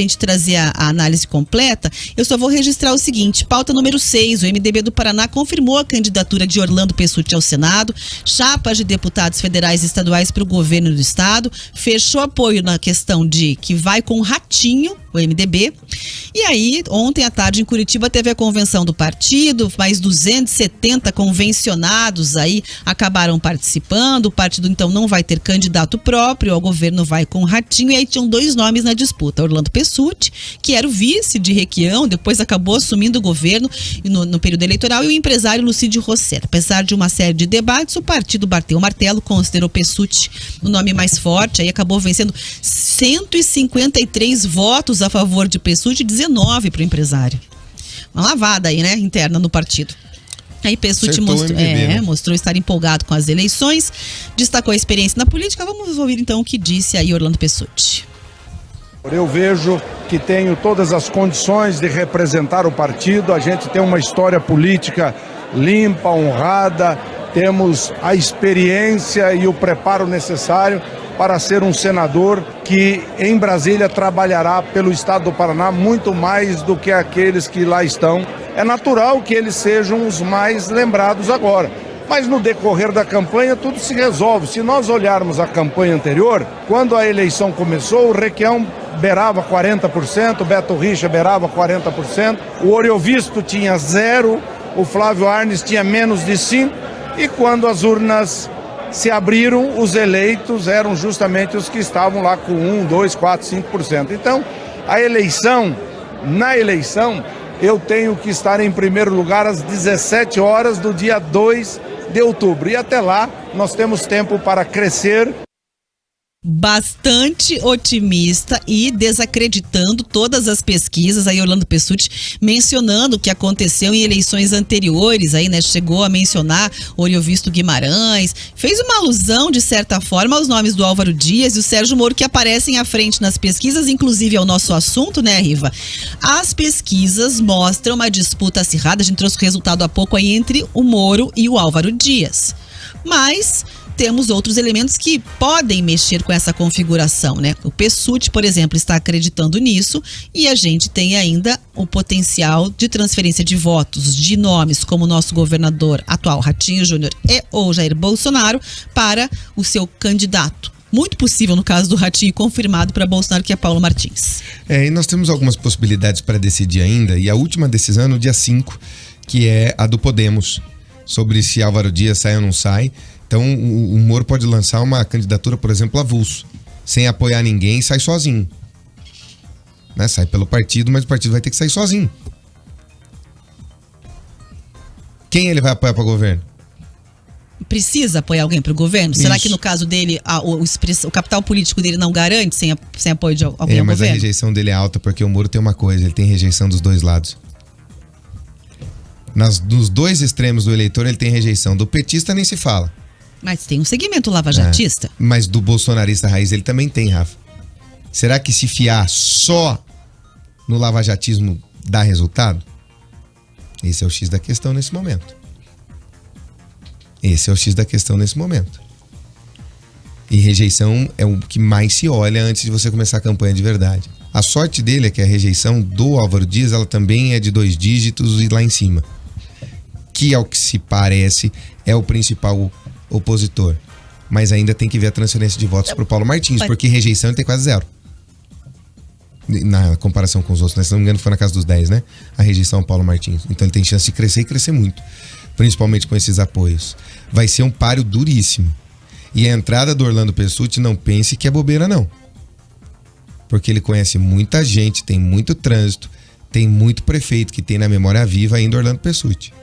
a gente trazer a análise completa, eu só vou registrar o seguinte: pauta número 6, o MDB do Paraná confirmou a candidatura de Orlando Pessutti ao Senado, chapas de deputados federais e estaduais para o governo do estado, fechou apoio na questão de que vai com o Ratinho, o MDB. E aí, ontem à tarde em Curitiba teve a convenção do partido, mais 270 convencionados aí acabaram participando. O partido então não vai ter candidato próprio, o governo vai com o Ratinho, e aí tinham 2 nomes na disputa: Orlando Pessutti, que era o vice de Requião, depois acabou assumindo o governo no período eleitoral, e o empresário Lucídio Rossetti. Apesar de uma série de debates, o partido bateu o martelo, considerou Pessutti o nome mais forte, aí acabou vencendo 153 votos a favor de Pessutti e 19 para o empresário. Uma lavada aí, né, interna no partido. Aí Pessutti mostrou estar empolgado com as eleições, destacou a experiência na política. Vamos ouvir então o que disse aí Orlando Pessutti. Eu vejo que tenho todas as condições de representar o partido. A gente tem uma história política limpa, honrada, temos a experiência e o preparo necessário para ser um senador que em Brasília trabalhará pelo estado do Paraná muito mais do que aqueles que lá estão. É natural que eles sejam os mais lembrados agora, mas no decorrer da campanha tudo se resolve. Se nós olharmos a campanha anterior, quando a eleição começou, o Requião beirava 40%, o Beto Richa beirava 40%, o Oriovisto tinha 0%, o Flávio Arnes tinha menos de 5%, e quando as urnas se abriram, os eleitos eram justamente os que estavam lá com 1, 2, 4, 5%. Então, na eleição, eu tenho que estar em primeiro lugar às 17 horas do dia 2 de outubro. E até lá, nós temos tempo para crescer. Bastante otimista e desacreditando todas as pesquisas. Aí Orlando Pessutti mencionando o que aconteceu em eleições anteriores, aí, né, chegou a mencionar Oriovisto Guimarães, fez uma alusão de certa forma aos nomes do Álvaro Dias e o Sérgio Moro, que aparecem à frente nas pesquisas, inclusive é o nosso assunto, né, Riva? As pesquisas mostram uma disputa acirrada, a gente trouxe o resultado há pouco aí entre o Moro e o Álvaro Dias, mas temos outros elementos que podem mexer com essa configuração, né? O Pessutti, por exemplo, está acreditando nisso, e a gente tem ainda o potencial de transferência de votos de nomes como o nosso governador atual, Ratinho Júnior, e ou Jair Bolsonaro, para o seu candidato. Muito possível, no caso do Ratinho, confirmado para Bolsonaro, que é Paulo Martins. E nós temos algumas possibilidades para decidir ainda, e a última decisão é no dia 5, que é a do Podemos, sobre se Álvaro Dias sai ou não sai. Então o Moro pode lançar uma candidatura, por exemplo, avulso, sem apoiar ninguém, e sai sozinho. Né? Sai pelo partido, mas o partido vai ter que sair sozinho. Quem ele vai apoiar para o governo? Precisa apoiar alguém para o governo? Isso. Será que no caso dele, o capital político dele não garante sem apoio de alguém ao mas governo? A rejeição dele é alta, porque o Moro tem uma coisa, ele tem rejeição dos dois lados. Nos dois extremos do eleitor ele tem rejeição. Do petista nem se fala. Mas tem um segmento lavajatista. Mas do bolsonarista raiz ele também tem, Rafa. Será que se fiar só no lavajatismo dá resultado? Esse é o X da questão nesse momento. E rejeição é o que mais se olha antes de você começar a campanha de verdade. A sorte dele é que a rejeição do Álvaro Dias, ela também é de 2 dígitos e lá em cima. Que, ao que se parece, é o principal opositor. Mas ainda tem que ver a transferência de votos para o Paulo Martins, porque rejeição ele tem quase 0. Na comparação com os outros, né? Se não me engano, foi na casa dos 10, né? A rejeição ao Paulo Martins. Então ele tem chance de crescer e crescer muito. Principalmente com esses apoios. Vai ser um páreo duríssimo. E a entrada do Orlando Pessutti, não pense que é bobeira, não. Porque ele conhece muita gente, tem muito trânsito, tem muito prefeito que tem na memória viva ainda Orlando Pessutti.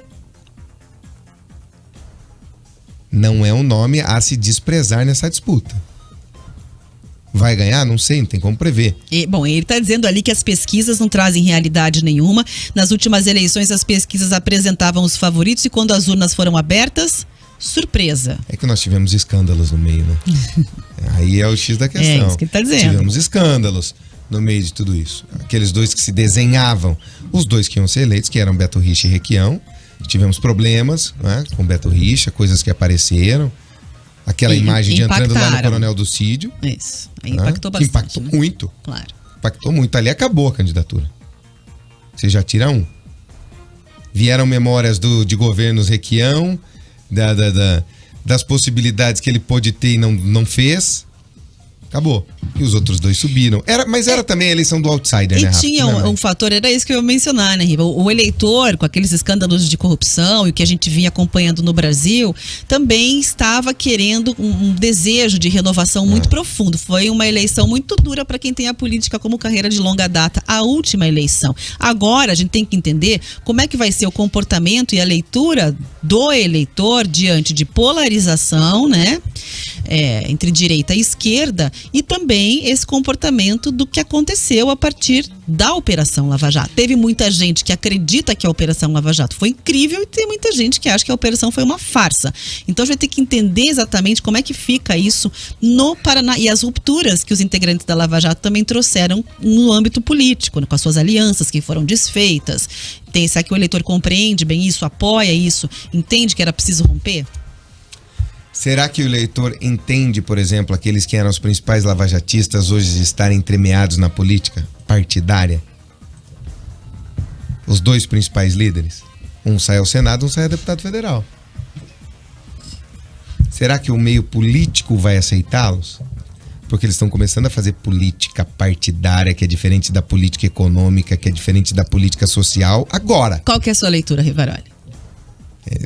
Não é um nome a se desprezar nessa disputa. Vai ganhar? Não sei, não tem como prever. Bom, ele está dizendo ali que as pesquisas não trazem realidade nenhuma. Nas últimas eleições, as pesquisas apresentavam os favoritos e quando as urnas foram abertas, surpresa. É que nós tivemos escândalos no meio, né? Aí é o X da questão. É isso que ele está dizendo. Tivemos escândalos no meio de tudo isso. Aqueles dois que se desenhavam, os dois que iam ser eleitos, que eram Beto Richa e Requião. Tivemos problemas, né, com Beto Richa, coisas que apareceram. Aquela imagem de entrando lá no Coronel do Cídio. Isso. Aí impactou bastante. Impactou muito. Claro. impactou muito. Ali acabou a candidatura. Você já tira um. Vieram memórias de governos Requião, das possibilidades que ele pôde ter e não fez. Acabou. E os outros dois subiram. Mas era também a eleição do outsider, né, Rafa? E tinha um fator, era isso que eu ia mencionar, né, Riva? O eleitor, com aqueles escândalos de corrupção e o que a gente vinha acompanhando no Brasil, também estava querendo um desejo de renovação muito profundo. Foi uma eleição muito dura para quem tem a política como carreira de longa data, a última eleição. Agora, a gente tem que entender como é que vai ser o comportamento e a leitura do eleitor diante de polarização, né? Entre direita e esquerda, e também esse comportamento do que aconteceu a partir da Operação Lava Jato. Teve muita gente que acredita que a Operação Lava Jato foi incrível e tem muita gente que acha que a operação foi uma farsa. Então a gente vai ter que entender exatamente como é que fica isso no Paraná e as rupturas que os integrantes da Lava Jato também trouxeram no âmbito político, né, com as suas alianças que foram desfeitas. Será que o eleitor compreende bem isso, apoia isso, entende que era preciso romper? Será que o eleitor entende, por exemplo, aqueles que eram os principais lavajatistas hoje estarem entremeados na política partidária? Os dois principais líderes? Um sai ao Senado, um sai a deputado federal. Será que o meio político vai aceitá-los? Porque eles estão começando a fazer política partidária, que é diferente da política econômica, que é diferente da política social, agora. Qual que é a sua leitura, Rivaroli?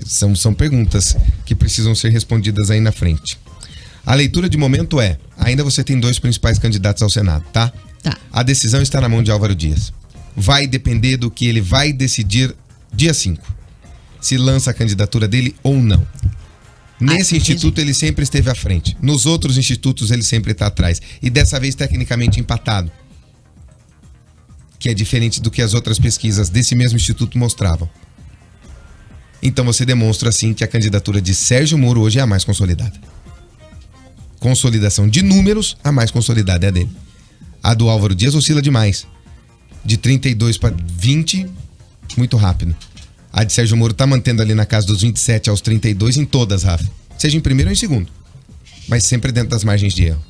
São perguntas que precisam ser respondidas aí na frente. A leitura de momento ainda você tem dois principais candidatos ao Senado, tá? Tá. A decisão está na mão de Álvaro Dias. Vai depender do que ele vai decidir dia 5. Se lança a candidatura dele ou não. Nesse instituto ele sempre esteve à frente. Nos outros institutos ele sempre está atrás. E dessa vez tecnicamente empatado. Que é diferente do que as outras pesquisas desse mesmo instituto mostravam. Então você demonstra assim que a candidatura de Sérgio Moro hoje é a mais consolidada. Consolidação de números, a mais consolidada é a dele. A do Álvaro Dias oscila demais. De 32 para 20, muito rápido. A de Sérgio Moro tá mantendo ali na casa dos 27 aos 32 em todas, Rafa. Seja em primeiro ou em segundo. Mas sempre dentro das margens de erro.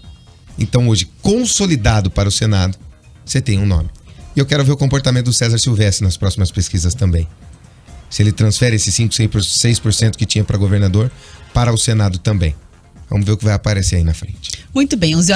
Então hoje, consolidado para o Senado, você tem um nome. E eu quero ver o comportamento do César Silvestre nas próximas pesquisas também. Se ele transfere esses 5, 6% que tinha para governador para o Senado também. Vamos ver o que vai aparecer aí na frente. Muito bem, 11h.